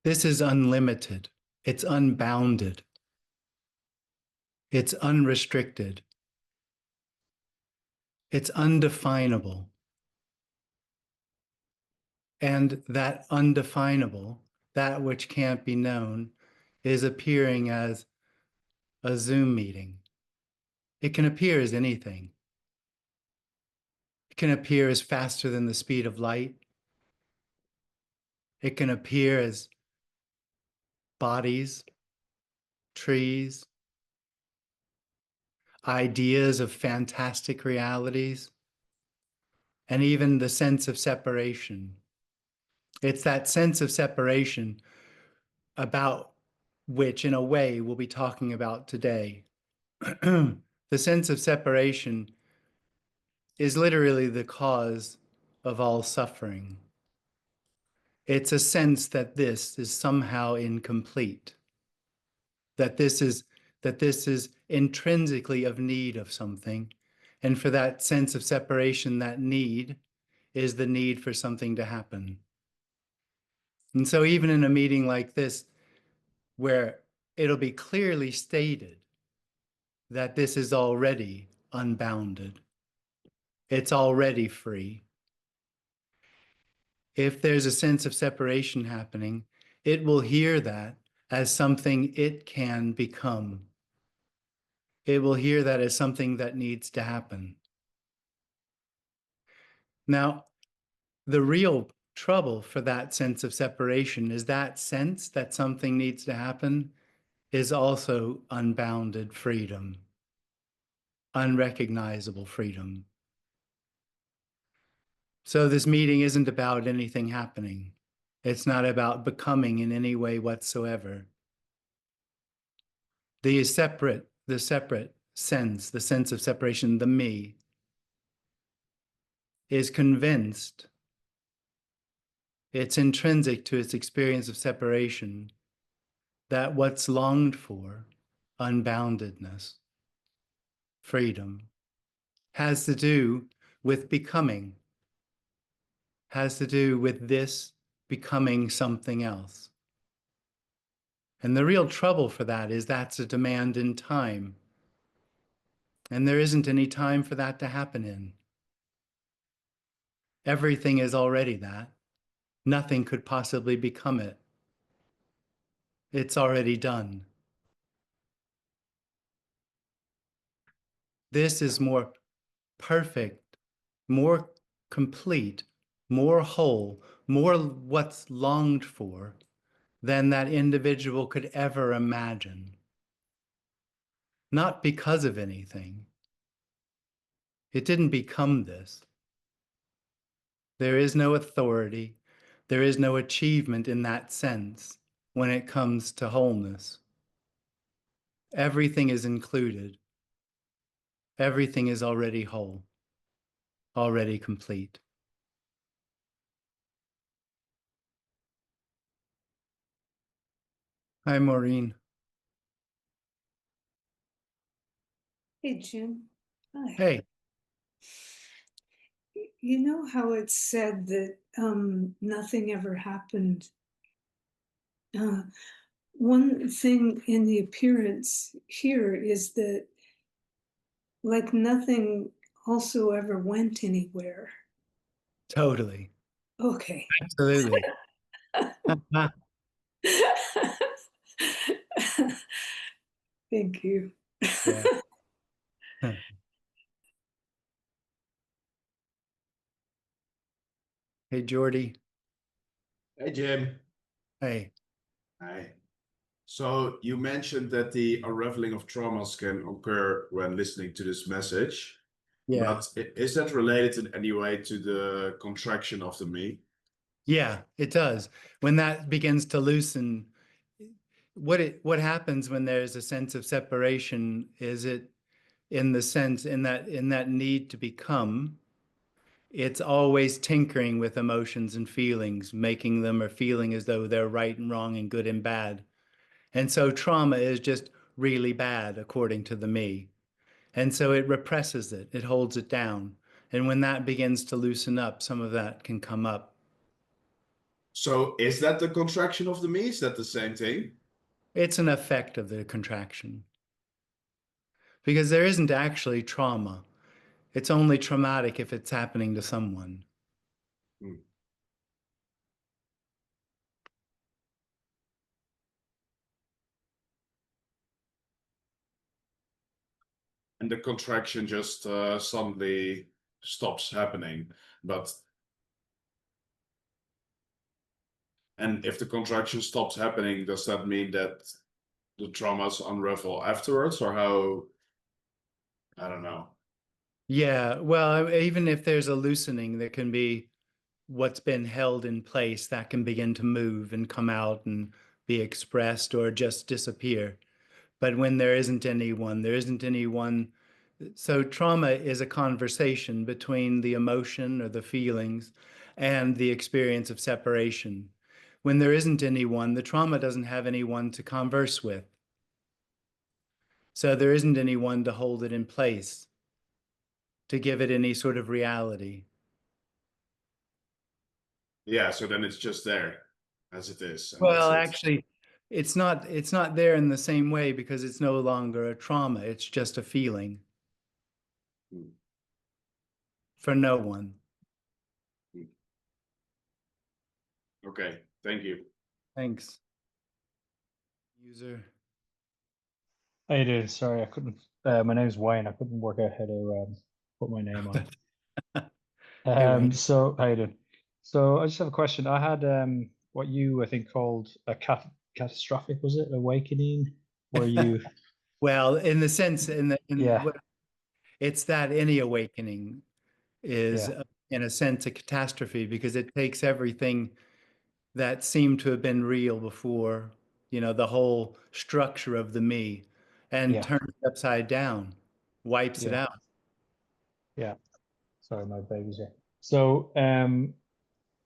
This is unlimited. It's unbounded. It's unrestricted. It's undefinable. And that undefinable, that which can't be known, is appearing as a Zoom meeting. It can appear as anything. It can appear as faster than the speed of light. It can appear as bodies, trees, ideas of fantastic realities, and even the sense of separation. It's that sense of separation about which, in a way, we'll be talking about today. The sense of separation is literally the cause of all suffering. It's a sense that this is somehow incomplete, that this is intrinsically of need of something. And for that sense of separation, that need is the need for something to happen. And so even in a meeting like this, where it'll be clearly stated that this is already unbounded, it's already free. If there's a sense of separation happening, it will hear that as something it can become. It will hear that as something that needs to happen. Now, the real trouble for that sense of separation is that sense that something needs to happen is also unbounded freedom, unrecognizable freedom. So this meeting isn't about anything happening. It's not about becoming in any way whatsoever. The separate sense, the sense of separation, the me, is convinced, it's intrinsic to its experience of separation, that what's longed for, unboundedness, freedom, has to do with becoming, has to do with this becoming something else. And the real trouble for that is that's a demand in time. And there isn't any time for that to happen in. Everything is already that. Nothing could possibly become it. It's already done. This is more perfect, more complete, more whole, more what's longed for than that individual could ever imagine. Not because of anything. It didn't become this. There is no authority. There is no achievement in that sense when it comes to wholeness. Everything is included. Everything is already whole, already complete. Hi, Maureen. Hey, Jim. Hi. Hey, You know how it's said that nothing ever happened? Uh, one thing in the appearance here is that, like, nothing also ever went anywhere. totally. Okay. Absolutely. Thank you. Yeah. Hey, Jordy. Hey, Jim. Hey. Hi. So you mentioned that the unraveling of traumas can occur when listening to this message, Yeah. but is that related in any way to the contraction of the me? Yeah, it does. When that begins to loosen, what happens when there's a sense of separation is it in the sense in that need to become, it's always tinkering with emotions and feelings, making them or feeling as though they're right and wrong and good and bad. And so trauma is just really bad according to the me. And so it represses it, it holds it down. And when that begins to loosen up, some of that can come up. So is that the contraction of the me? Is that the same thing? It's an effect of the contraction because there isn't actually trauma. It's only traumatic if it's happening to someone. Hmm. And the contraction just suddenly stops happening. And if the contraction stops happening, does that mean that the traumas unravel afterwards, or how? I don't know. Yeah, well, even if there's a loosening, there can be what's been held in place that can begin to move and come out and be expressed or just disappear. But when there isn't anyone, there isn't anyone. So trauma is a conversation between the emotion or the feelings and the experience of separation. When there isn't anyone, the trauma doesn't have anyone to converse with. So there isn't anyone to hold it in place, to give it any sort of reality. Yeah, so then it's just there as it is, and that's Well, it. actually, it's not there in the same way because it's no longer a trauma. It's just a feeling Hmm. for no one. Hmm. Okay, thank you. Thanks. User. How you doing? Sorry, I couldn't. My name's Wayne. I couldn't work out how to put my name on. Hey, Wayne. So how you doing? So I just have a question. I had what you I think called a catastrophic, was it, awakening, where you Well, in the sense, yeah, it's that any awakening is, yeah, in a sense, a catastrophe because it takes everything that seemed to have been real before, the whole structure of the me, and yeah, turns it upside down, wipes it yeah, out. yeah. Sorry, my baby's here. So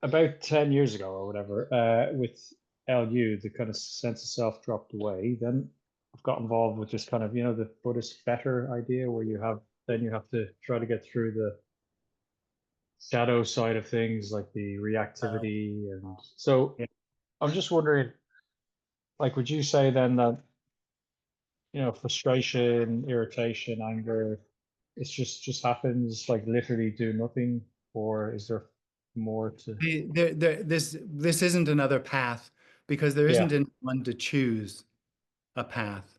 about 10 years ago or whatever, with LU, the kind of sense of self dropped away. Then I've got involved with this kind of, the Buddhist fetter idea where you have to try to get through the shadow side of things, like the reactivity. And so Yeah. I'm just wondering, like, would you say then that, frustration, irritation, anger, it's just happens, like literally do nothing, or is there more to, This isn't another path because there isn't yeah, anyone to choose a path.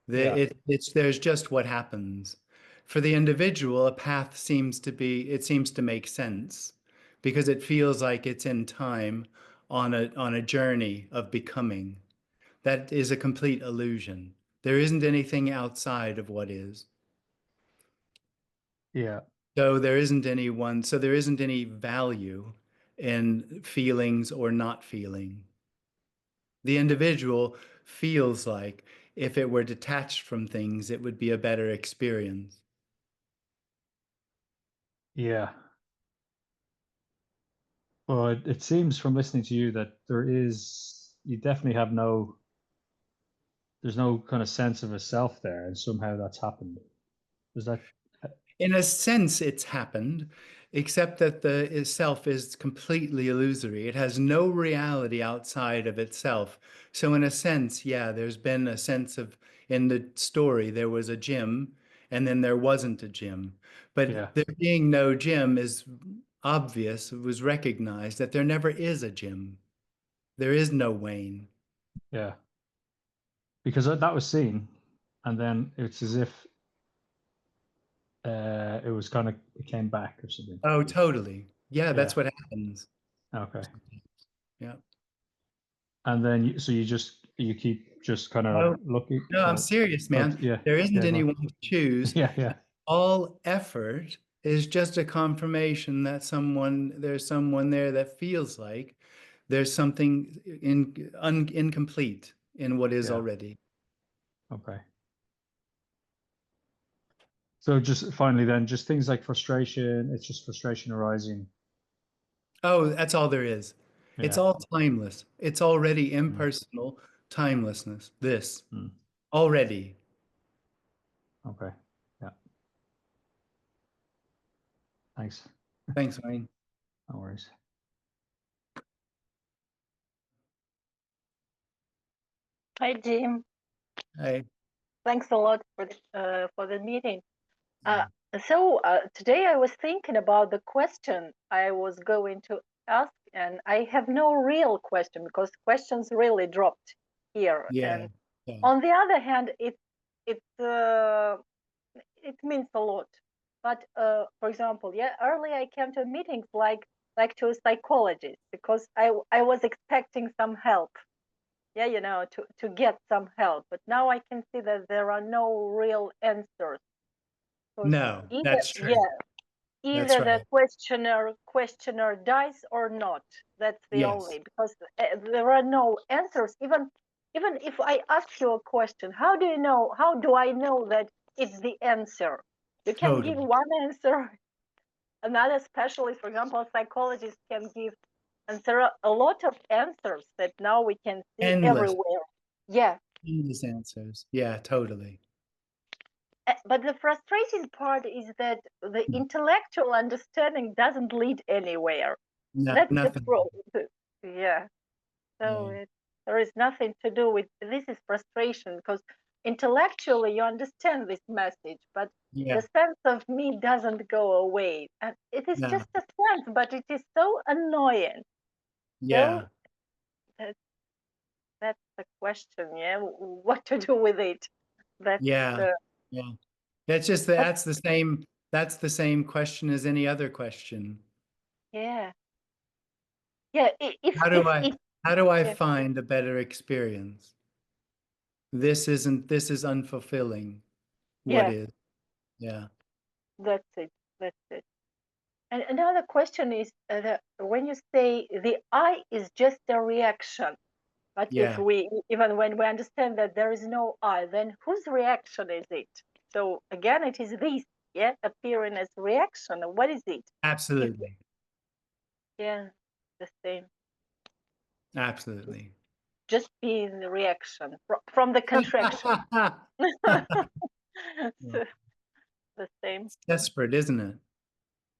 yeah, There's just what happens. For the individual, a path seems to make sense because it feels like it's in time on a journey of becoming. That is a complete illusion. There isn't anything outside of what is. yeah, So there isn't any value in feelings or not feeling. The individual feels like if it were detached from things, it would be a better experience. yeah. Well, it seems from listening to you that you definitely there's no kind of sense of a self there, and somehow that's happened. Is that, In a sense, it's happened, except that the self is completely illusory. It has no reality outside of itself. So, in a sense, yeah, there's been a sense of, in the story, there was a Jim, and then there wasn't a Jim. yeah, But there being no Jim is obvious, it was recognized that there never is a Jim. There is no Wayne. yeah, because that was seen, and then it's as if it was kind of it came back or something. Oh, totally. Yeah, Yeah. that's what happens. Okay. Yeah. And then so you keep just kind of Oh, looking, no, I'm or serious, man. yeah, There isn't yeah, go on. anyone to choose. Yeah, yeah, All effort is just a confirmation that there's someone there that feels like there's something incomplete in what is yeah. already. Okay. So just finally then, just things like frustration, it's just frustration arising. Oh, that's all there is. It's Yeah. all timeless. It's already Mm, impersonal timelessness. This mm, already. okay. Yeah. Thanks. Thanks, Wayne. No worries. Hi, Jim. Hey, Thanks a lot for the meeting. So today I was thinking about the question I was going to ask, and I have no real question because questions really dropped here. yeah, And yeah, on the other hand, it means a lot. But for example, yeah, earlier I came to meetings like to a psychologist because I was expecting some help. Yeah, to get some help. But now I can see that there are no real answers. Because no, either, that's true. yeah, That's either the right. questioner dies or not. That's the Yes, only, because there are no answers. Even if I ask you a question, how do I know that it's the answer? You can give totally. one answer. Another specialist, for example, a psychologist can give, and there are a lot of answers that now we can see Endless, everywhere. Yeah. endless answers. Yeah, totally. But the frustrating part is that the intellectual understanding doesn't lead anywhere. No, That's the nothing. problem. Yeah. So Yeah, there is nothing to do with this is frustration because intellectually you understand this message, but the yeah, sense of me doesn't go away. And it is no, just a sense, but it is so annoying. So yeah, that, that's the question, yeah, what to do with it. That's yeah, uh, yeah. That's just but that's the same question as any other question. yeah. Yeah, How do I if how do I yeah, find a better experience? This is unfulfilling. What yeah, is? Yeah, that's it. That's it. And another question is when you say the I is just a reaction, but if yeah. we even when we understand that there is no I, then whose reaction is it? So again, it is this, yeah, appearing as reaction. What is it? If Absolutely. yeah, the same, Absolutely. just being the reaction from the contraction. Yeah. So the same. It's desperate, isn't it?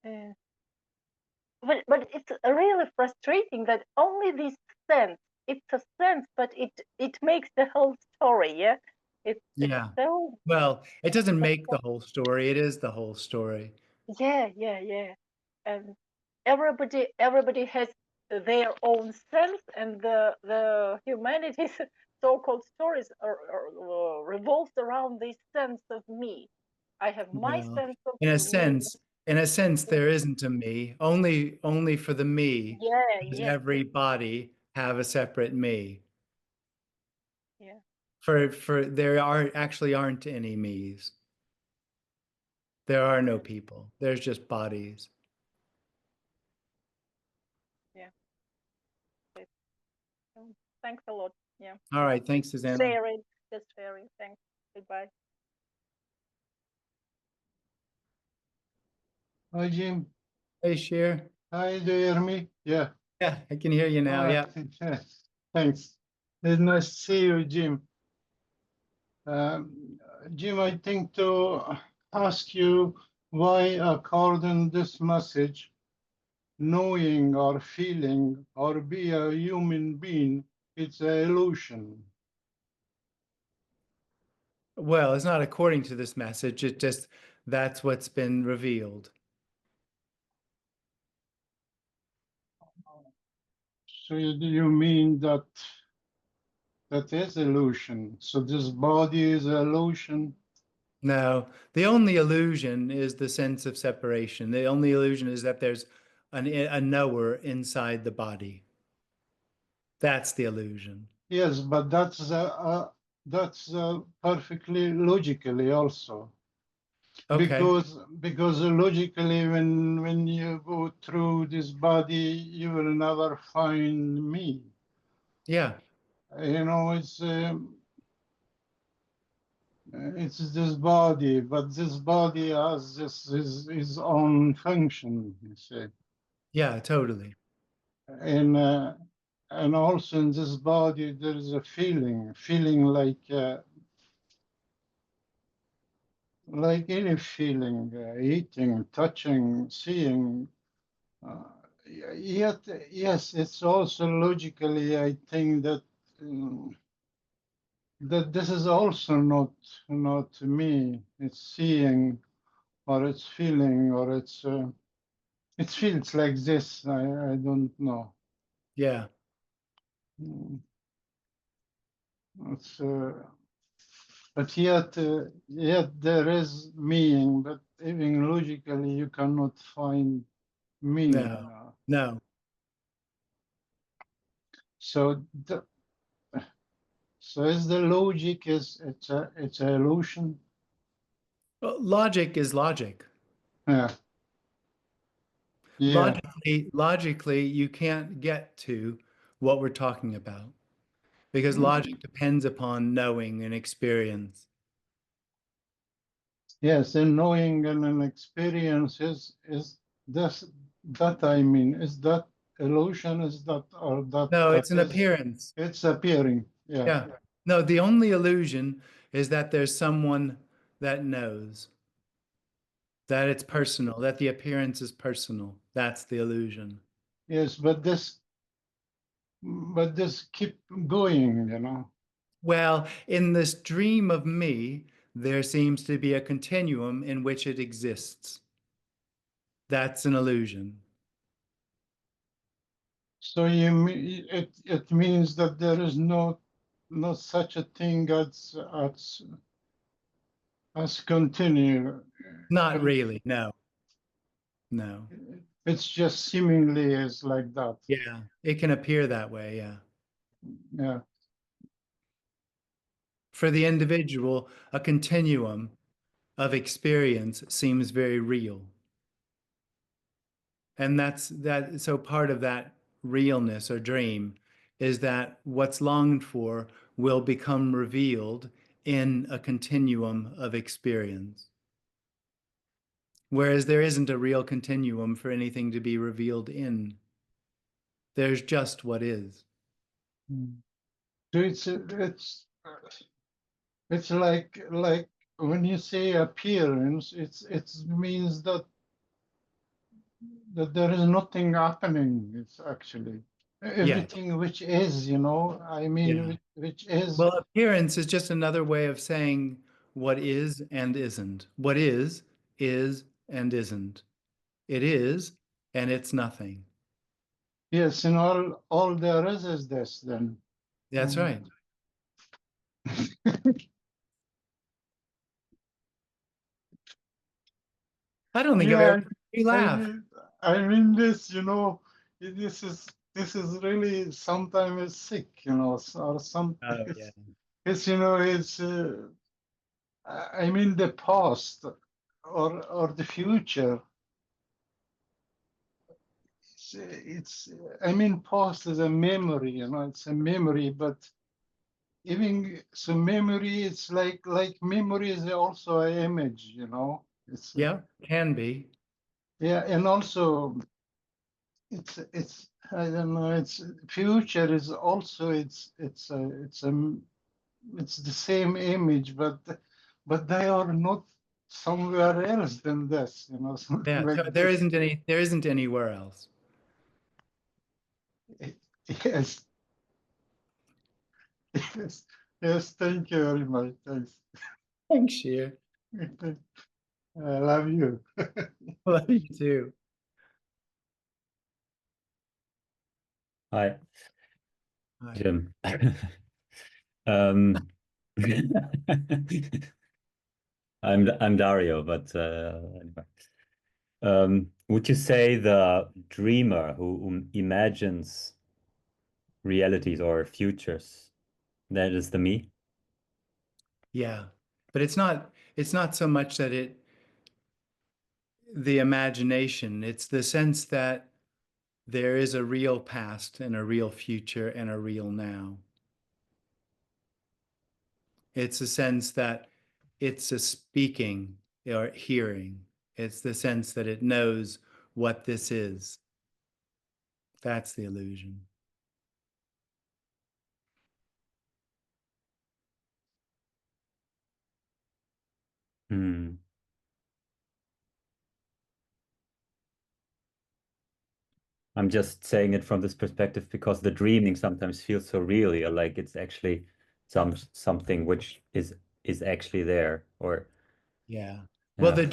Yeah. But it's really frustrating that only this sense, it's a sense, but it makes the whole story. Yeah, it's Yeah. so Well, it doesn't make the whole story. It is the whole story. yeah, and everybody has their own sense, and the humanity's so-called stories are revolved around this sense of me. I have my Well, sense of in a me. sense, in a sense, there isn't a me. Only for the me Yeah, does yeah, every body have a separate me. yeah, For there are actually aren't any me's. There are no yeah, people. There's just bodies. yeah. Thanks a lot. Yeah. All right. Thanks, Susanna. Sharing, just sharing. Thanks. Goodbye. Hi, Jim. Hey, Sheer. Hi, do you hear me? Yeah. Yeah, I can hear you now. All right. Yeah. Yeah. Thanks. It's nice to see you, Jim. Jim, I think to ask you why, according this message, knowing or feeling or be a human being, it's an illusion. Well, it's not according to this message. It just that's what's been revealed. So you mean that that is illusion? So this body is an illusion? No, the only illusion is the sense of separation. The only illusion is that there's a knower inside the body. That's the illusion. Yes, but that's perfectly logically also Okay. because logically when you go through this body you will never find me. Yeah. You know, it's this body, but this body has this his own function, you see, Yeah, totally. and uh, and also in this body there is a feeling like any feeling, eating, touching, seeing. Yet, yes, it's also logically, I think that that this is also not me. It's seeing, or it's feeling, or it feels like this. I don't know. Yeah. Mm, It's but yet there is meaning, but even logically you cannot find meaning. No. No. So so is the logic is it's a illusion? Well, logic is logic. Yeah. Yeah. Logically, you can't get to what we're talking about because logic depends upon knowing and experience. Yes, and knowing and an experience is this that I mean, is that illusion? Is that or No, that it's an is appearance. it's appearing. Yeah. Yeah. No, the only illusion is that there's someone that knows, that it's personal, that the appearance is personal. That's the illusion. Yes, but this keep going, you know. Well, in this dream of me, there seems to be a continuum in which it exists. That's an illusion. So it means that there is not such a thing as continue. Not really. No, no. It's just seemingly is like that. Yeah, it can appear that way. Yeah. Yeah. For the individual, a continuum of experience seems very real. And that's that. So part of that realness or dream is that what's longed for will become revealed in a continuum of experience. Whereas there isn't a real continuum for anything to be revealed in. There's just what is. So it's like when you say appearance, it means that there is nothing happening. It's actually Yeah. everything which is, you know. I mean, Yeah. which is. Well, appearance is just another way of saying what is and isn't. What is and isn't. It is and it's nothing. Yes, and all there is this then. That's right. I don't think I've ever Yeah, heard you I laugh. mean, I mean this, you know, this is really sometimes sick, you know, or some. Oh, yeah. It's you know, it's I mean the past or the future. It's I mean past is a memory, you know, it's a memory, but even so memory, it's like memory is also an image, you know. It's Yeah, can be. yeah, and also it's I don't know. It's future is also it's the same image, but they are not somewhere else than this. You know, something Yeah, like there this. isn't any, there isn't anywhere else. Yes, yes, yes. Thank you very much. Thanks. Thanks, Sheer. I love you. Love you too. Hi, Hi. Jim. Um, I'm Dario, but anyway. Would you say the dreamer who imagines realities or futures, that is the me? Yeah. But it's not so much that the imagination, it's the sense that there is a real past and a real future and a real now. It's a sense that it's a speaking or hearing. It's the sense that it knows what this is. That's the illusion. Hmm. I'm just saying it from this perspective because the dreaming sometimes feels so real, like it's actually something which is actually there, or Yeah. Well, yeah,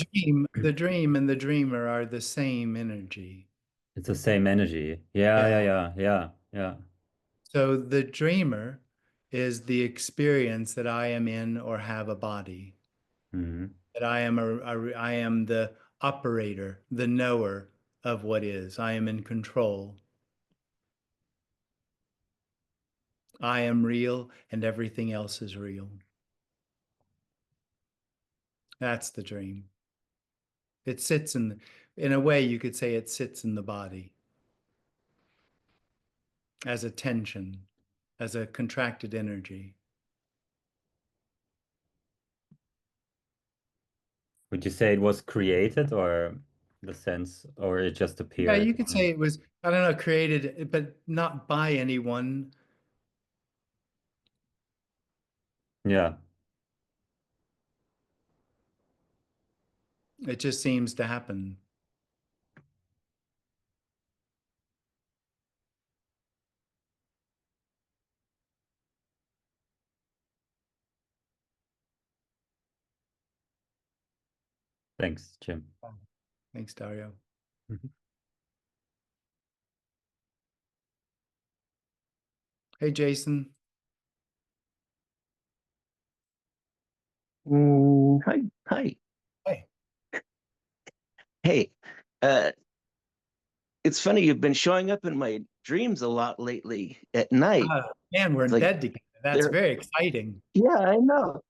the dream and the dreamer are the same energy. it's the same energy. Yeah, yeah, Yeah. yeah, yeah, yeah. So the dreamer is the experience that I am in or have a body, Hmm. that I am the operator, the knower of what is. I am in control. I am real and everything else is real. That's the dream. It sits in a way you could say it sits in the body as a tension, as a contracted energy. Would you say it was created, or the sense, or it just Yeah, appeared? you could say it was, I don't know, created, but not by anyone. Yeah, It just seems to happen. thanks, Jim. Thanks, Dario. Mhm. Hey, Jason. Hi, hi. Hey. Hey, it's funny, you've been showing up in my dreams a lot lately at night. Man, we're It's in like bed together. That's there, very exciting. yeah, I know.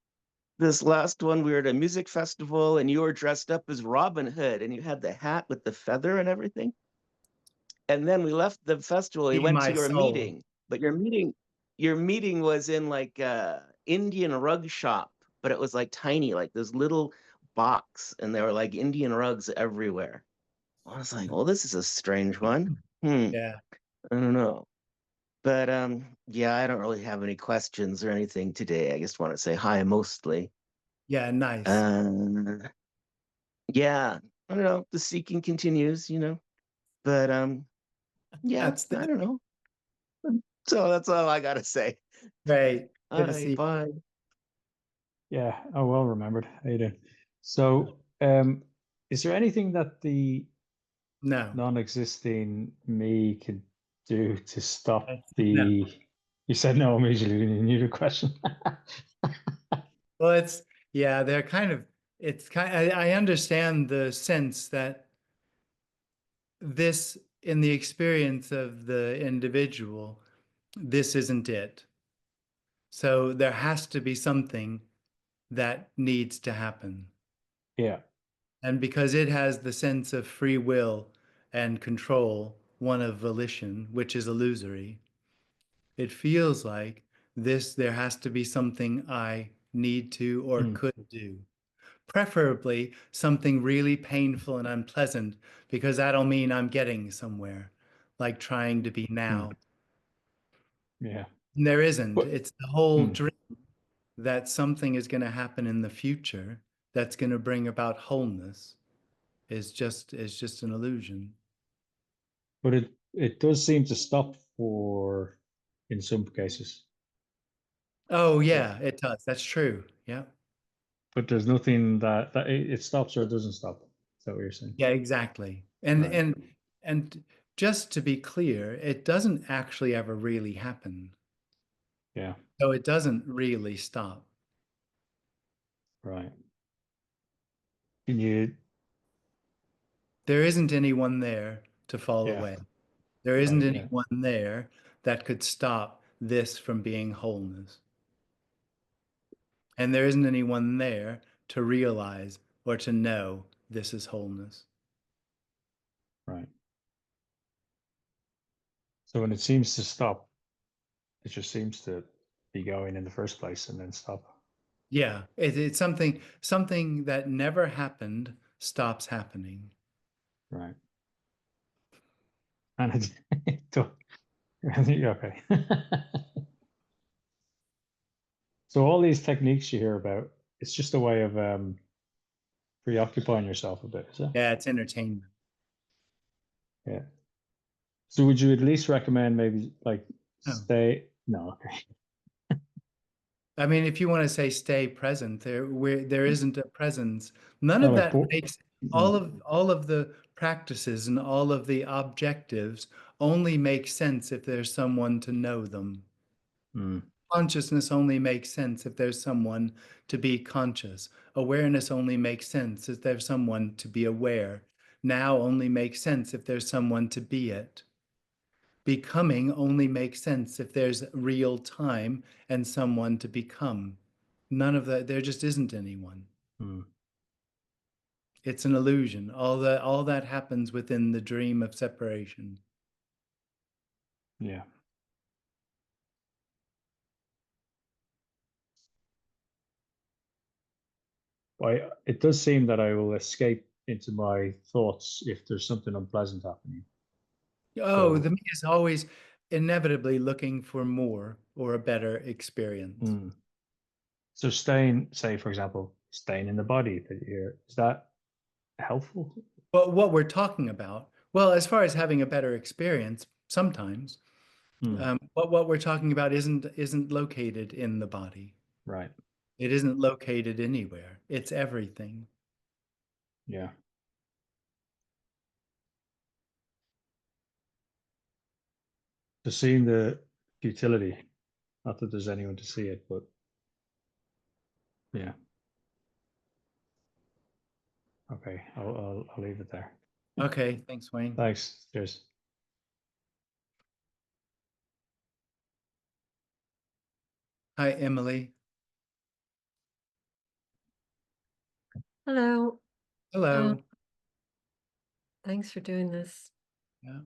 This last one, we were at a music festival and you were dressed up as Robin Hood and you had the hat with the feather and everything. And then we left the festival, we Be went to my your soul. meeting, but your meeting was in like a Indian rug shop, but it was like tiny, like this little box, and there were like Indian rugs everywhere. I was like, well, this is a strange one. Yeah. I don't know. But yeah, I don't really have any questions or anything today. I just want to say hi mostly. Yeah, nice. Uh, yeah, I don't know. The seeking continues, But yeah, That's I the don't know. So that's all I gotta say. great. Good to Hi, see you. bye. Yeah, oh, well remembered. How you doing? So, is there anything that the No. non-existing me could do to stop No. the? You said no immediately when you knew the question. Well, yeah, they're kind of, I understand the sense that this, in the experience of the individual, this isn't it. So there has to be something that needs to happen. Yeah, And because it has the sense of free will and control, one of volition, which is illusory, it feels like there has to be something I need to or mm, could do. Preferably something really painful and unpleasant, because that'll mean I'm getting somewhere, like trying to be mm, now. yeah. And there isn't. But It's the whole mm, dream that something is going to happen in the future that's going to bring about wholeness is just an illusion. but it does seem to stop for in some cases. Oh But yeah, it does. That's true. Yeah. but there's nothing that it stops or it doesn't stop. Is that what you're saying? Yeah, exactly. And Right. and just to be clear, it doesn't actually ever really happen. Yeah. So it doesn't really stop. Right. Can you? There isn't anyone there to fall Yeah. away. There isn't Right. Yeah. anyone there that could stop this from being wholeness. And there isn't anyone there to realize or to know this is wholeness. Right. So when it seems to stop, it just seems to be going in the first place and then stop. Yeah, it's something that never happened stops happening. Right. And okay. So all these techniques you hear about, it's just a way of preoccupying yourself a bit, is it? Yeah, it's entertainment. Yeah. So would you at least recommend maybe like Oh, stay? No, okay. I mean, if you want to say stay present, there isn't a presence. None No, of like, that makes all of the practices and all of the objectives only make sense if there's someone to know them. Mm. Consciousness only makes sense if there's someone to be conscious. Awareness only makes sense if there's someone to be aware. Now only makes sense if there's someone to be it. Becoming only makes sense if there's real time and someone to become. None of that, there just isn't anyone. Mm. It's an illusion. All that happens within the dream of separation. Yeah. It does seem that I will escape into my thoughts if there's something unpleasant happening. Oh, So, the me is always inevitably looking for more or a better experience. so staying, say, for example, staying in the body that you're, is that helpful? But what we're talking about, well, as far as having a better experience, sometimes, but what we're talking about isn't located in the body. Right. It isn't located anywhere. It's everything. Yeah. So seeing the futility, not that there's anyone to see it, but yeah. Okay, I'll leave it there. Okay, thanks, Wayne. Thanks. Cheers. Hi, Emily. Hello. Hello. Thanks for doing this. Yeah.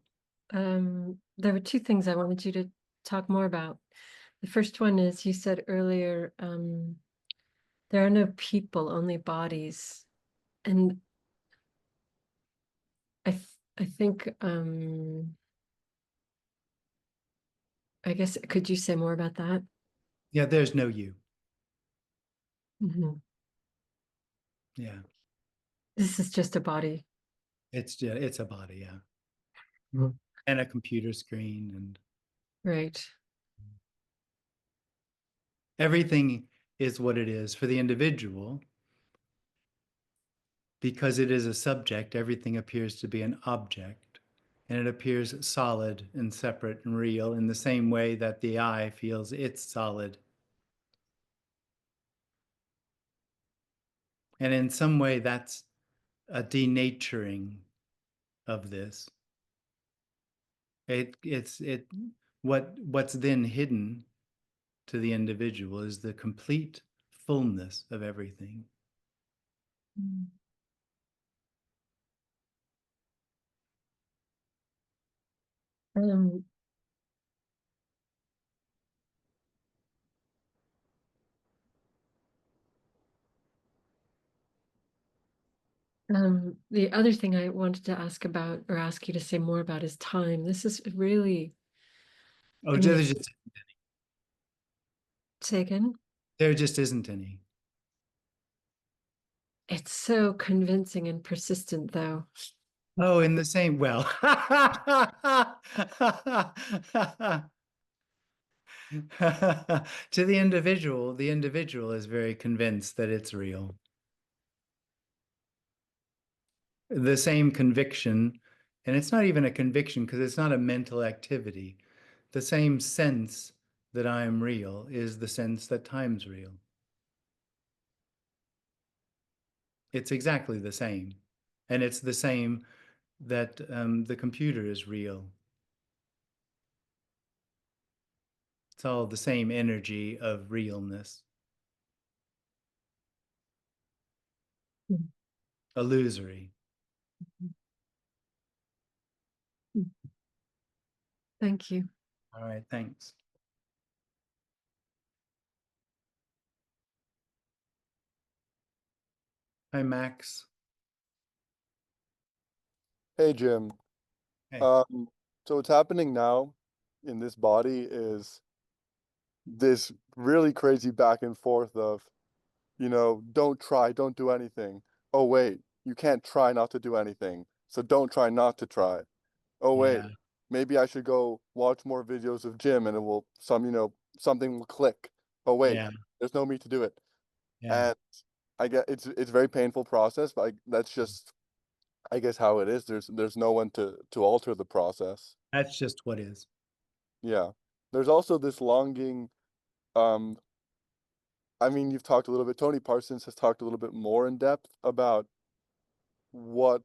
There were two things I wanted you to talk more about. The first one is you said earlier, there are no people, only bodies. And I think, I guess, could you say more about that? Yeah, there's no you. Mhm. Yeah. This is just a body. It's a body, yeah. Mhm. And a computer screen and Right. everything is what it is for the individual. Because it is a subject, everything appears to be an object. And it appears solid and separate and real in the same way that the eye feels it's solid. And in some way, that's a denaturing of this. What's then hidden to the individual is the complete fullness of everything. Um, the other thing I wanted to ask about or ask you to say more about is time. This is really, Oh, I mean, say again? there just isn't any. It's so convincing and persistent, though. Oh, in the same, well, to the individual is very convinced that it's real. The same conviction, and it's not even a conviction because it's not a mental activity. The same sense that I am real is the sense that time's real. It's exactly the same. And it's the same that the computer is real. It's all the same energy of realness. Illusory. Thank you. All right, thanks. Hi, Max. Hey, Jim. Hey. So what's happening now in this body is this really crazy back and forth of, don't try, don't do anything. Oh, wait, you can't try not to do anything. So don't try not to try. Oh, wait, Yeah. maybe I should go watch more videos of Jim and it will something will click. Oh, wait, Yeah. There's no me to do it. Yeah. And I get it's a very painful process, but that's just, I guess, how it is. There's no one to alter the process. That's just what is. Yeah. There's also this longing. Um, I mean, you've talked a little bit. Tony Parsons has talked a little bit more in depth about what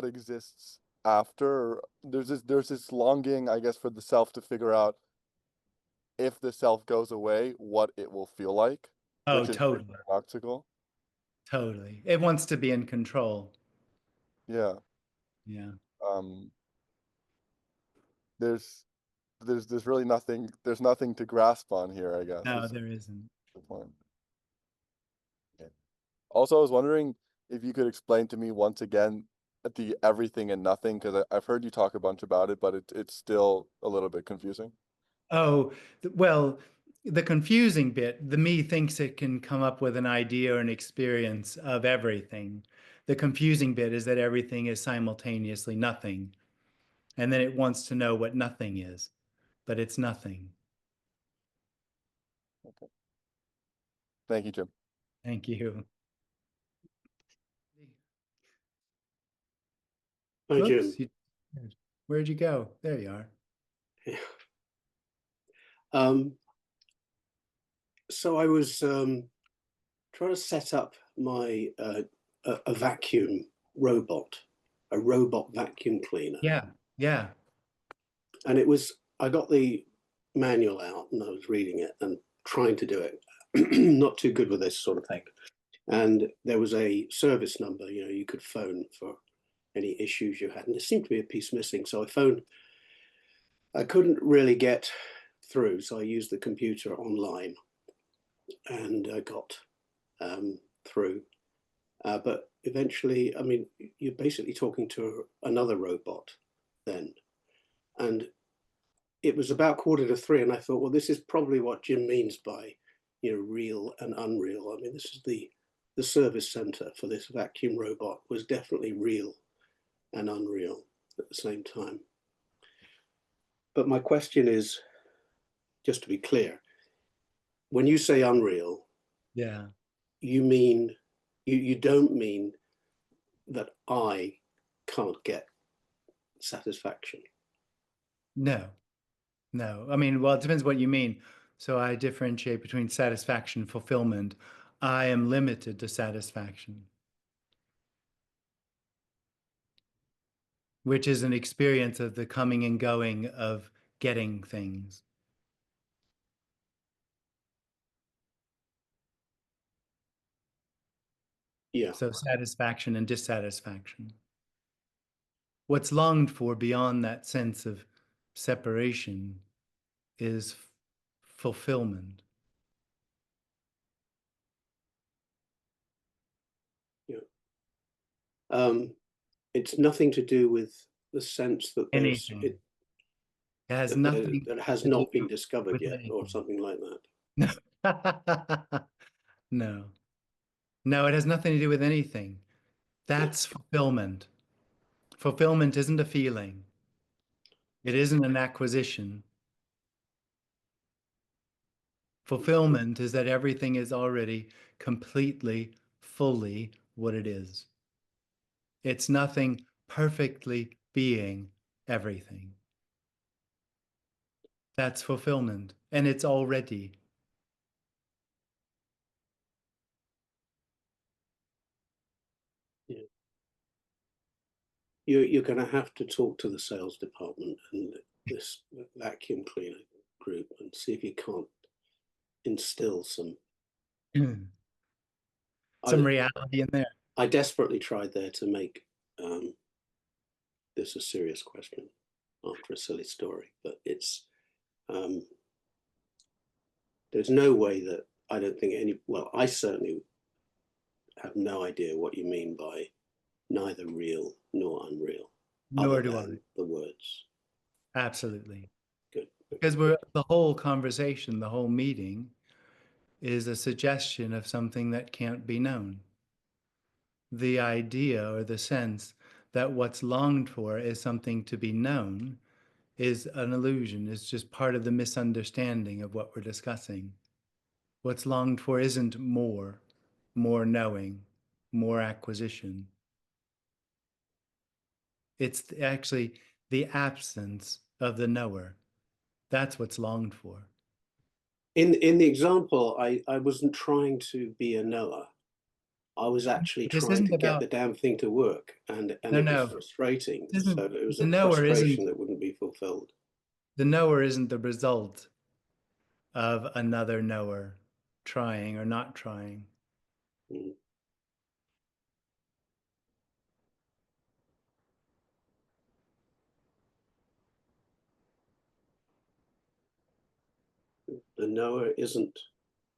exists after. There's this longing, I guess, for the self to figure out if the self goes away, what it will feel like, Oh, which is very totally. paradoxical. Totally. It wants to be in control. Yeah. Yeah. Um, there's there's really nothing, there's nothing to grasp on here, I guess, No, is there isn't. the point. Yeah. Also, I was wondering if you could explain to me once again the everything and nothing, because I've heard you talk a bunch about it, but it's still a little bit confusing. Oh, well, the confusing bit, the me thinks it can come up with an idea or an experience of everything. The confusing bit is that everything is simultaneously nothing. And then it wants to know what nothing is, but it's nothing. Okay. Thank you, Jim. Thank you. Hi, Whoops, Jim. where'd you go? There you are. So I was trying to set up my a vacuum robot, a robot vacuum cleaner. Yeah, yeah. And I got the manual out and I was reading it and trying to do it. Not too good with this sort of thing. And there was a service number, you could phone for any issues you had. And there seemed to be a piece missing. So I phoned. I couldn't really get through. So I used the computer online and I got through. But eventually, I mean, you're basically talking to another robot then. And it was about 2:45, and I thought, well, this is probably what Jim means by, real and unreal. I mean, this is the service center for this vacuum robot was definitely real and unreal at the same time. But my question is, just to be clear, when you say unreal, Yeah. you mean, you don't mean that I can't get satisfaction. No, no. I mean, well, it depends what you mean. So I differentiate between satisfaction and fulfillment. I am limited to satisfaction, which is an experience of the coming and going of getting things. Yeah. So satisfaction and dissatisfaction. What's longed for beyond that sense of separation is fulfillment. Yeah. It's nothing to do with the sense that there's Anything. It has nothing that has to not do been discovered with yet, or anything. something like that. No. No. No, it has nothing to do with anything. That's fulfillment. Fulfillment isn't a feeling. It isn't an acquisition. Fulfillment is that everything is already completely, fully what it is. It's nothing perfectly being everything. That's fulfillment, and it's already. Yeah. You're going to have to talk to the sales department and this vacuum cleaner group and see if you can't instill some reality in there. I desperately tried there to make this a serious question after a silly story, but it's there's no way that I don't think I certainly have no idea what you mean by neither real nor unreal. Nor do I. The words. Absolutely. Good. Because the whole conversation, the whole meeting is a suggestion of something that can't be known. The idea or the sense that what's longed for is something to be known is an illusion, is just part of the misunderstanding of what we're discussing. What's longed for isn't more knowing, more acquisition. It's actually the absence of the knower. That's what's longed for. In the example, I wasn't trying to be a knower. I was actually This trying isn't to get about, the damn thing to work, and no, it was no. frustrating. This So isn't, it was the a knower frustration isn't, that wouldn't be fulfilled. the knower isn't the result of another knower trying or not trying. Mm. The knower isn't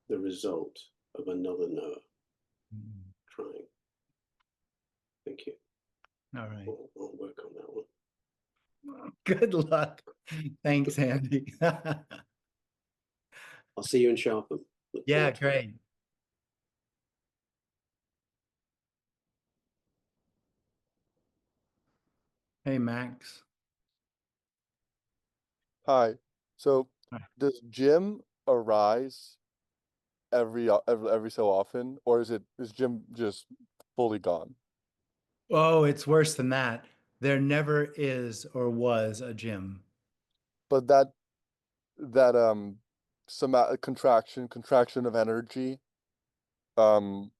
the result of another knower trying. Thank you. All right. I'll work on that one. Good luck. Thanks, Andy. I'll see you in Sharpham. Look Yeah, forward to it. great. Hey, Max. Hi. So Hi. does Jim arise every so often, or is Jim just fully gone? Oh, it's worse than that. There never is or was a Jim. But that contraction of energy um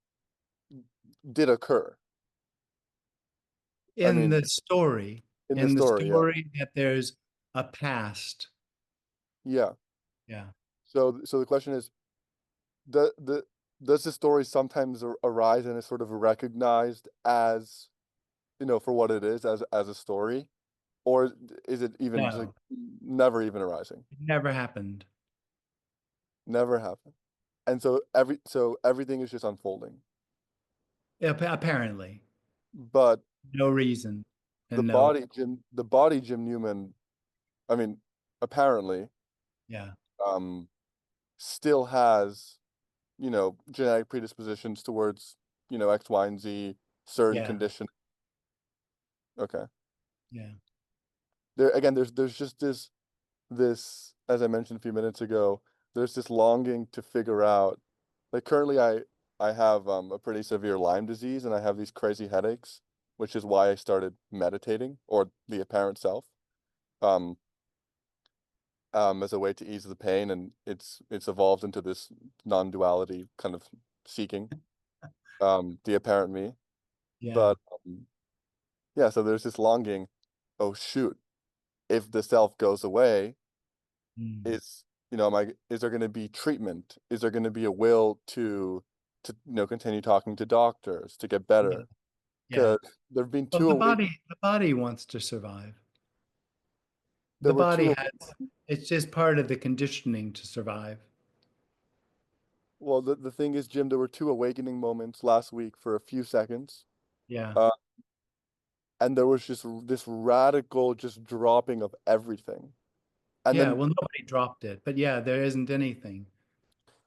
did occur. I In mean, the story, in the story, yeah. that there's a past. Yeah. Yeah. So the question is, the does the story sometimes arise and is sort of recognized as, for what it is, as a story, or is it even like No, never even arising? it never happened. Never happened. And so everything is just unfolding. Apparently, But no reason the and no, body Jim Newman, I mean, apparently, yeah, um still has, genetic predispositions towards, X, Y, and Z, certain yeah, condition. Okay. yeah, There again, there's just this, as I mentioned a few minutes ago, there's this longing to figure out, like currently I have a pretty severe Lyme disease and I have these crazy headaches, which is why I started meditating, or the apparent self, um as a way to ease the pain, and it's evolved into this non-duality kind of seeking the apparent me. yeah. But yeah, so there's this longing, oh shoot, if the self goes away, Mm, is is there going to be treatment? Is there going to be a will to continue talking to doctors to get yeah, better? yeah. Because there've been Well, two awake the body wants to survive. there The were body two has, it's just part of the conditioning to survive. well, the thing is, Jim, there were two awakening moments last week for a few seconds. Yeah. Uh, and there was just this radical just dropping of everything. And Yeah. then Well, nobody dropped it, but yeah, there isn't anything.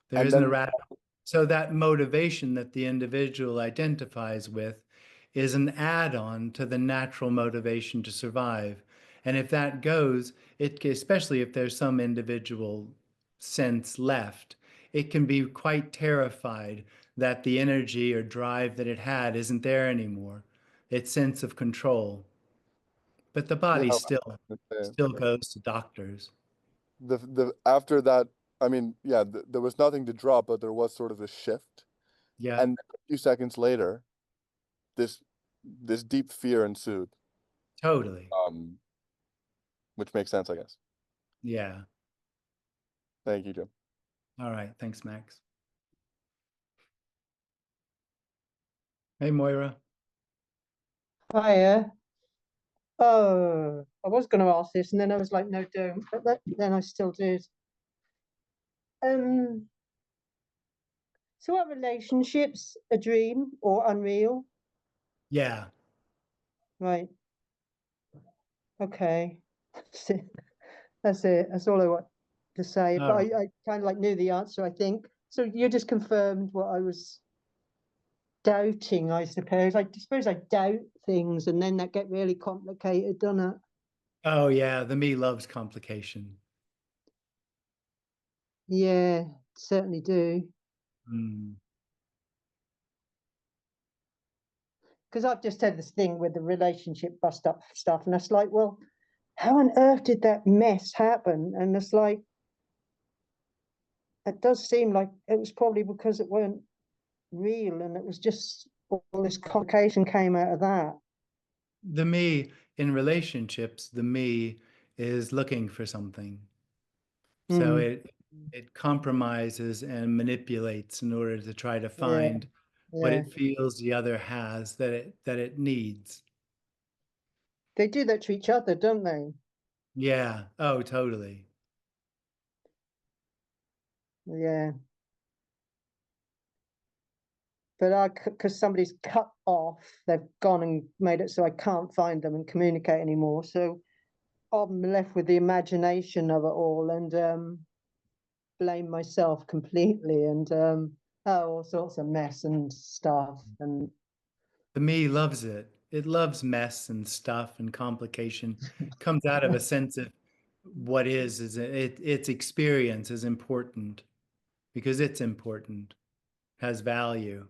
There and isn't a then radical. So that motivation that the individual identifies with is an add-on to the natural motivation to survive. And if that goes, especially if there's some individual sense left, it can be quite terrified that the energy or drive that it had isn't there anymore. Its sense of control. But the yeah, body okay. still goes to doctors. The after that, I mean, yeah, there was nothing to drop, but there was sort of a shift. Yeah, And a few seconds later, this this deep fear ensued, totally. um, which makes sense, I guess. Yeah. Thank you, Jim. All right. Thanks, Max. Hey, Moira. Hiya. Oh, I was going to ask this, and then I was like, no, don't. But then I still did. So are relationships a dream or unreal? Yeah. Right. Okay. That's it. That's all I want to say. All But right. I kind of like knew the answer, I think. So you just confirmed what I was doubting, I suppose. I suppose I doubt things, and then that get really complicated, doesn't it? Oh, yeah. The me loves complication. Yeah. certainly do. Mm. Because I've just had this thing with the relationship bust up stuff, and it's like, well, how on earth did that mess happen? And it's like, it does seem like it was probably because it weren't real, and it was just all this complication came out of that. The me in relationships, the me is looking for something. So it compromises and manipulates in order to try to find what Yeah, it feels the other has that it needs. they do that to each other, don't they? Yeah. Oh, totally. Yeah. But because somebody's cut off, they've gone and made it so I can't find them and communicate anymore. So I'm left with the imagination of it all, and blame myself completely, and all sorts of mess and stuff. And The me loves it. It loves mess and stuff and complication. Comes out of a sense of what is its experience is important because it's important, has value.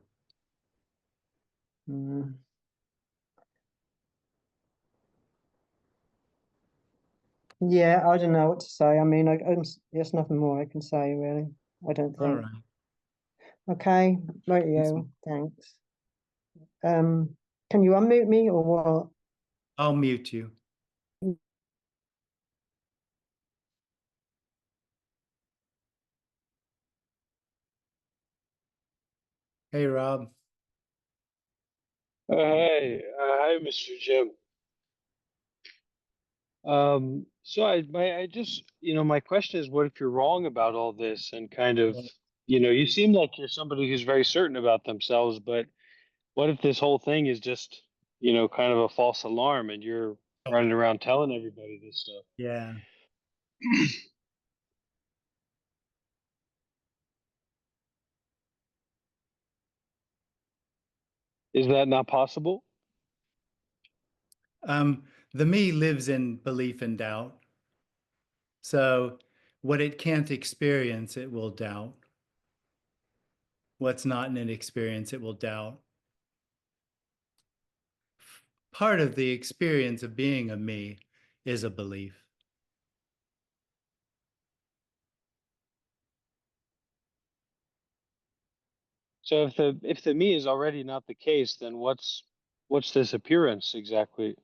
yeah, I don't know what to say. I mean, there's nothing more I can say, really. I don't All think. right. Okay, right, you. Thanks. Can you unmute me or what? I'll mute you. Hey, Rob. Hey, hi, Mr. Jim. So I just, my question is, what if you're wrong about all this and kind of, you seem like you're somebody who's very certain about themselves, but what if this whole thing is just, kind of a false alarm and you're running around telling everybody this stuff? Yeah. Is that not possible? The me lives in belief and doubt. So what it can't experience, it will doubt. What's not in an experience, it will doubt. Part of the experience of being a me is a belief. So if the me is already not the case, then what's this appearance exactly?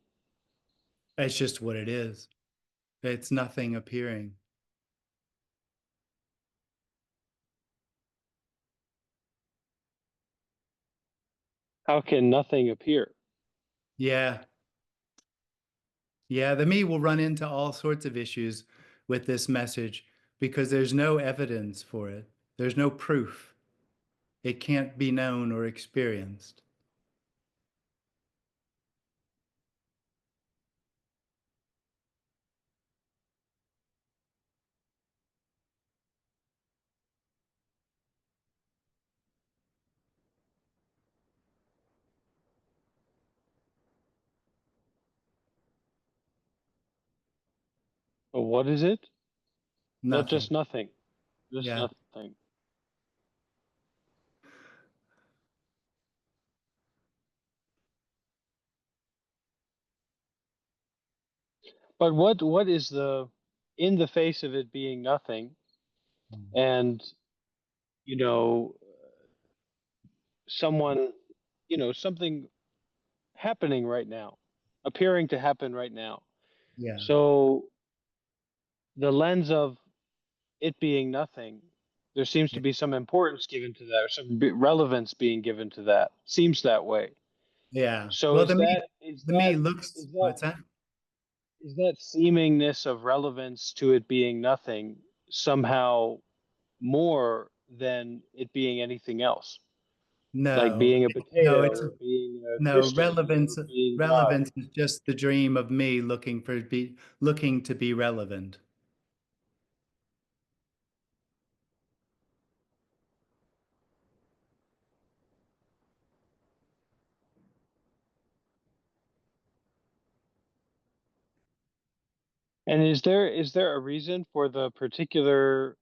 It's just what it is. It's nothing appearing. How can nothing appear? Yeah. Yeah, the me will run into all sorts of issues with this message because there's no evidence for it. There's no proof. It can't be known or experienced. But what is it? Not Nothing. just nothing. Just Yeah. nothing. But what is in the face of it being nothing, and you know someone, something happening right now, appearing to happen right now. Yeah. So the lens of it being nothing, there seems to be some importance given to that, or some relevance being given to that. Seems that way. Yeah. So Well, is that is the that me looks, is that what's that? is that seemingness of relevance to it being nothing somehow more than it being anything else, like No, being a no, potato it's or being a no Christian relevance. or being God? Relevance is just the dream of me looking to be relevant. And is there a reason for the particular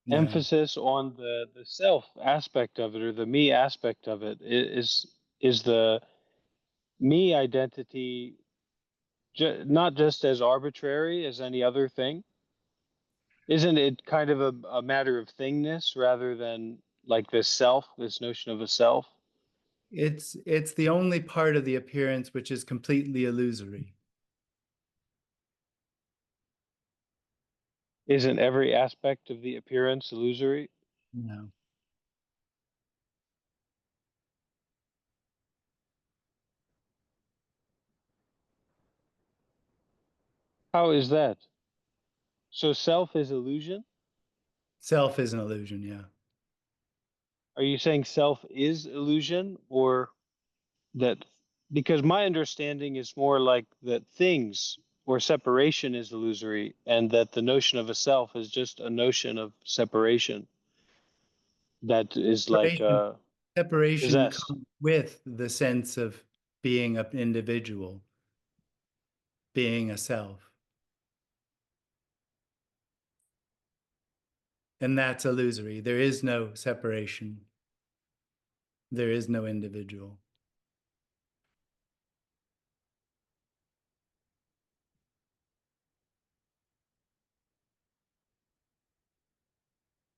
No. emphasis on the self aspect of it, or the me aspect of it. Is the me identity not just as arbitrary as any other thing? Isn't it kind of a matter of thingness rather than like this self, this notion of a self? It's the only part of the appearance which is completely illusory. Isn't every aspect of the appearance illusory? No. How is that? So self is illusion? Self is an illusion, yeah. Are you saying self is illusion, or that, because my understanding is more like that things or separation is illusory, and that the notion of a self is just a notion of separation that is like Separation possessed. comes with the sense of being an individual, being a self. And that's illusory. There is no separation. There is no individual.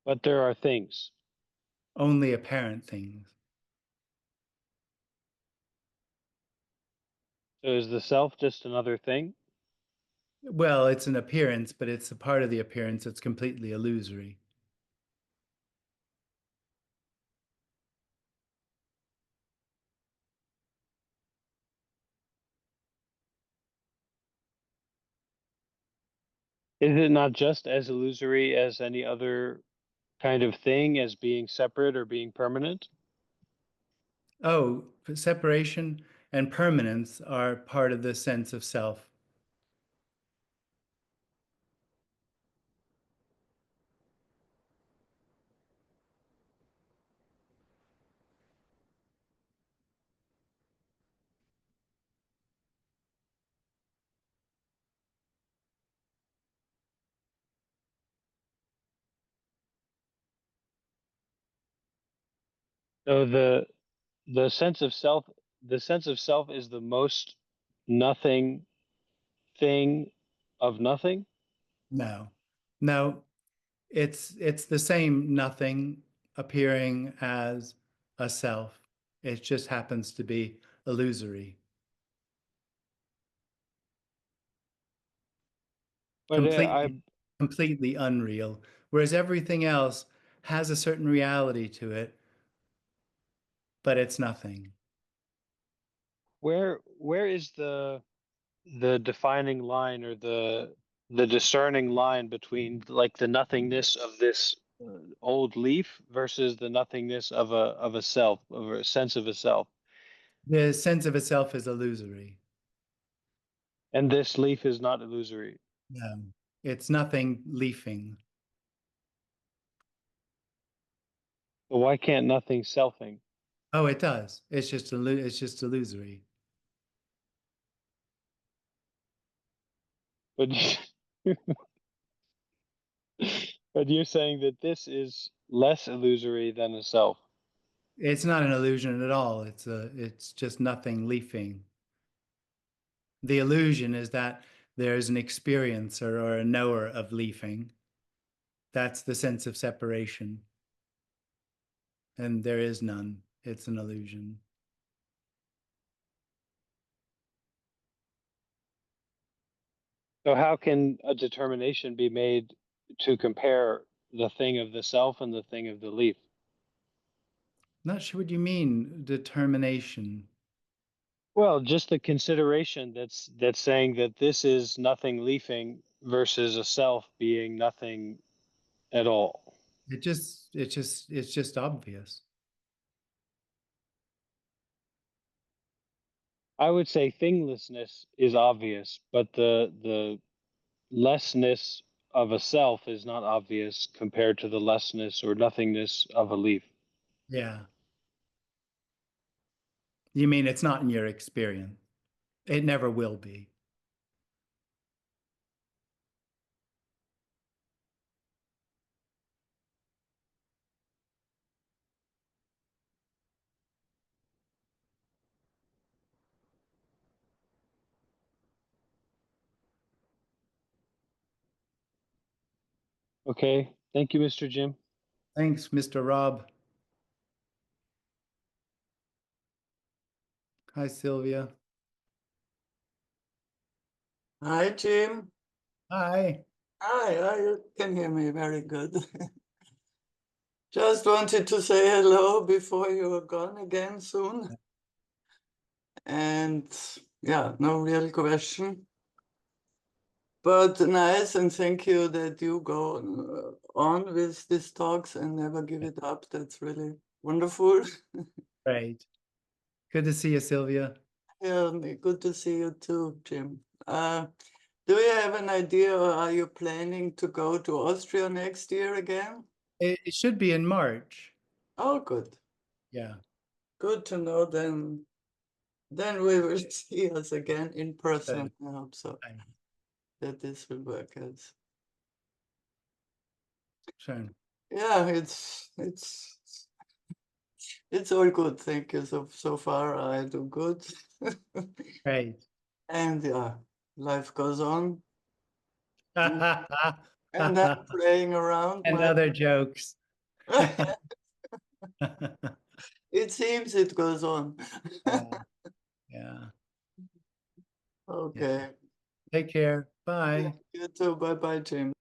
But there are things. Only apparent things. So is the self just another thing? Well, it's an appearance, but it's a part of the appearance that's completely illusory. Is it not just as illusory as any other kind of thing, as being separate or being permanent? Oh, separation and permanence are part of the sense of self. So the sense of self, the sense of self is the most nothing thing of nothing. No. No, it's the same nothing appearing as a self. It just happens to be illusory. But Completely unreal. Whereas everything else has a certain reality to it, but it's nothing. where is the defining line, or the discerning line between like the nothingness of this old leaf versus the nothingness of a self, of a sense of a self? The sense of itself is illusory. And this leaf is not illusory. No, it's nothing leafing. But why can't nothing selfing? Oh, it does. It's just illusory. But but you're saying that this is less illusory than a self. It's not an illusion at all. It's just nothing leafing. The illusion is that there's an experiencer or a knower of leafing. That's the sense of separation. And there is none. It's an illusion. So how can a determination be made to compare the thing of the self and the thing of the leaf? Not sure what you mean, determination. Well, just the consideration that's saying that this is nothing leafing versus a self being nothing at all. It's just obvious. I would say thinglessness is obvious, but the lessness of a self is not obvious compared to the lessness or nothingness of a leaf. Yeah. You mean it's not in your experience? It never will be. Okay. Thank you, Mr. Jim. Thanks, Mr. Rob. Hi, Sylvia. Hi, Jim. Hi. Hi, you can hear me very good. Just wanted to say hello before you are gone again soon. And yeah, no real question. But nice, and thank you that you go on with these talks and never give it up. That's really wonderful. Great. Good to see you, Sylvia. Yeah, good to see you too, Jim. Do you have an idea, or are you planning to go to Austria next year again? It should be in March. Oh, good. Yeah. Good to know then. Then we will see us again in person. I hope so. That this will work out. Sure. Yeah, it's all good. Thank you. So far I do good. Great. And yeah, life goes on. And And I'm playing around. other jokes. It seems it goes on. Yeah. Okay. Yeah. Take care. Bye. You too. Bye-bye, Jim.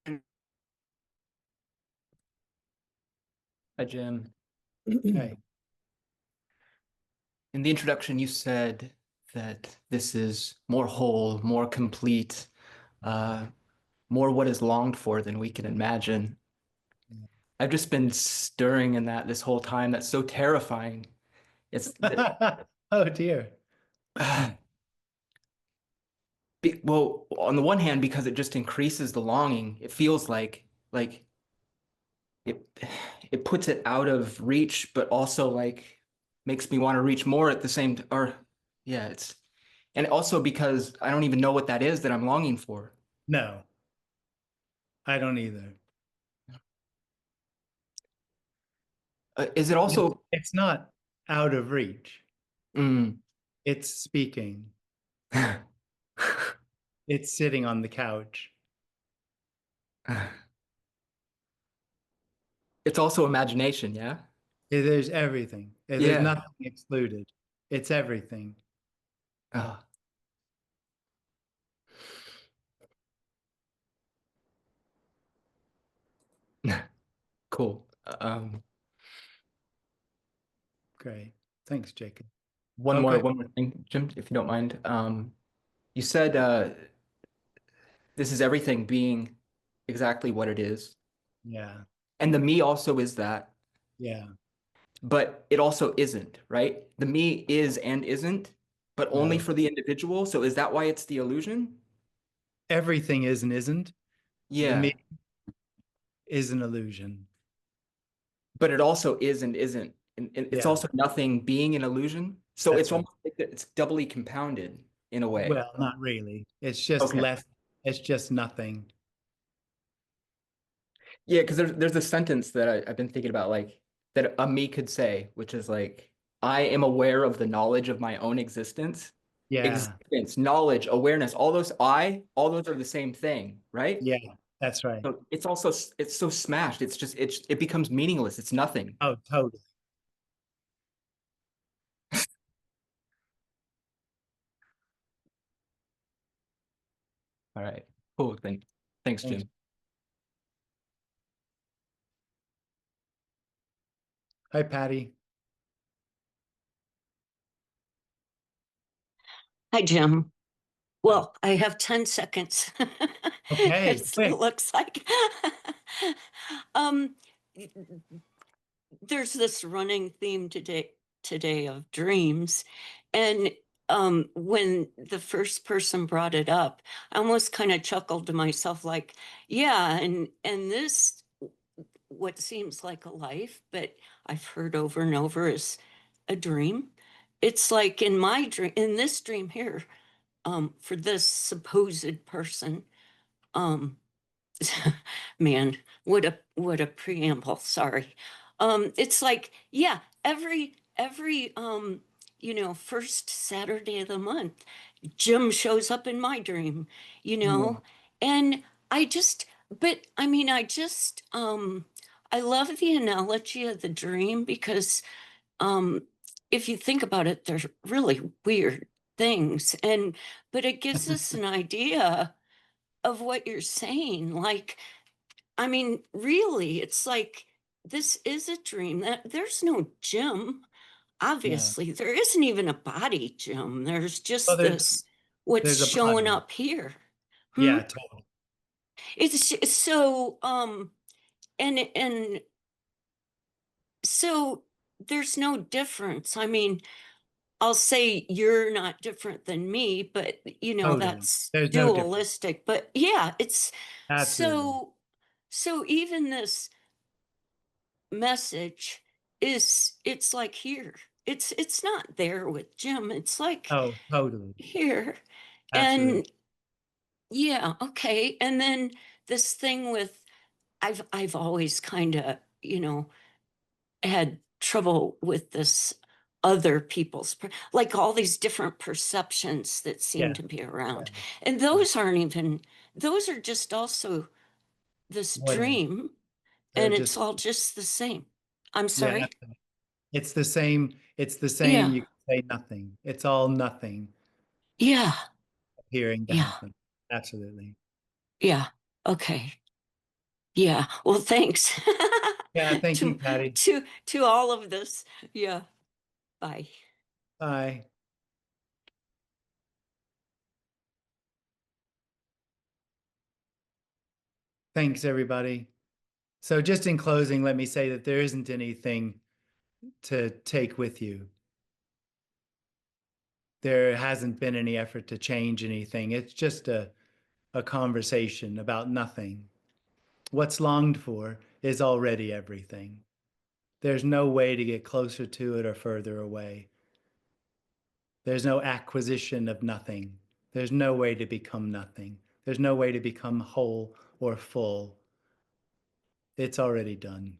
Hi, Jim. Hey. In the introduction, you said that this is more whole, more complete, more what is longed for than we can imagine. I've just been stirring in that this whole time. That's so terrifying. It's Oh dear. Well, on the one hand, because it just increases the longing, it feels like it puts it out of reach, but also like makes me want to reach more at the same and also because I don't even know what that is that I'm longing for. No, I don't either. Is it also? It's not out of reach. Mm. It's speaking. It's sitting on the couch. It's also imagination, yeah? There's everything. There's Yeah. nothing excluded. It's everything. Oh. Cool. Great. Thanks, Jacob. One more thing, Jim, if you don't mind. You said this is everything being exactly what it is. Yeah. And the me also is that. Yeah. But it also isn't, right? The me is and isn't, but only No. for the individual. So is that why it's the illusion? Everything is and isn't. Yeah. The me is an illusion. But it also is and isn't. And it's also nothing being an illusion. So That's it's almost like it's doubly compounded in a way. Well, not really. It's just less. It's just nothing. Yeah, because there's a sentence that I've been thinking about, like that a me could say, which is like, I am aware of the knowledge of my own existence. Yeah. Existence, knowledge, awareness, all those are the same thing, right? Yeah, that's right. So it's so smashed. It's just it becomes meaningless. It's nothing. Oh, totally. All right. Cool. Thanks, Jim. Hi, Patty. Hi, Jim. Well, I have 10 seconds. Okay, It looks like. There's this running theme today of dreams. And when the first person brought it up, I almost kind of chuckled to myself, like, yeah, and this what seems like a life, but I've heard over and over is a dream. It's like in my dream, in this dream here, for this supposed person, man, what a preamble, sorry. It's like, yeah, every first Saturday of the month, Jim shows up in my dream, and I just but I mean, I just I love the analogy of the dream because if you think about it, they're really weird things, but it gives us an idea of what you're saying. Like, I mean, really, it's like this is a dream. That there's no Jim. Obviously, there isn't even a body, Jim. There's Well, just this what's there's a showing body. up here. Yeah, totally. It's so and so there's no difference. I mean, I'll say you're not different than me, but you know, Totally. that's There's no difference. dualistic. But yeah, it's Absolutely. so even this message it's like here. It's not there with Jim. It's like Oh, totally. here. Absolutely. And yeah, okay. And then this thing with I've always kind of, you know, had trouble with this other people's like all these different perceptions that seem Yeah. to be around. Yeah. And those aren't even those are just also this Whatever. dream, They're and it's just, all just the same. I'm yeah, sorry. absolutely. It's the same. It's the same. Yeah. You can say nothing. It's all nothing Yeah. appearing to Yeah. happen. Absolutely. Yeah. Okay. Yeah. Well, thanks. Yeah. Thank you, to Patty. to all of this. Yeah. Bye. Bye. Thanks, everybody. So just in closing, let me say that there isn't anything to take with you. There hasn't been any effort to change anything. It's just a conversation about nothing. What's longed for is already everything. There's no way to get closer to it or further away. There's no acquisition of nothing. There's no way to become nothing. There's no way to become whole or full. It's already done.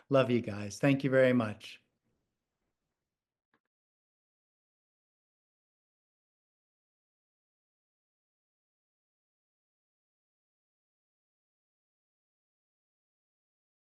Love you guys. Thank you very much.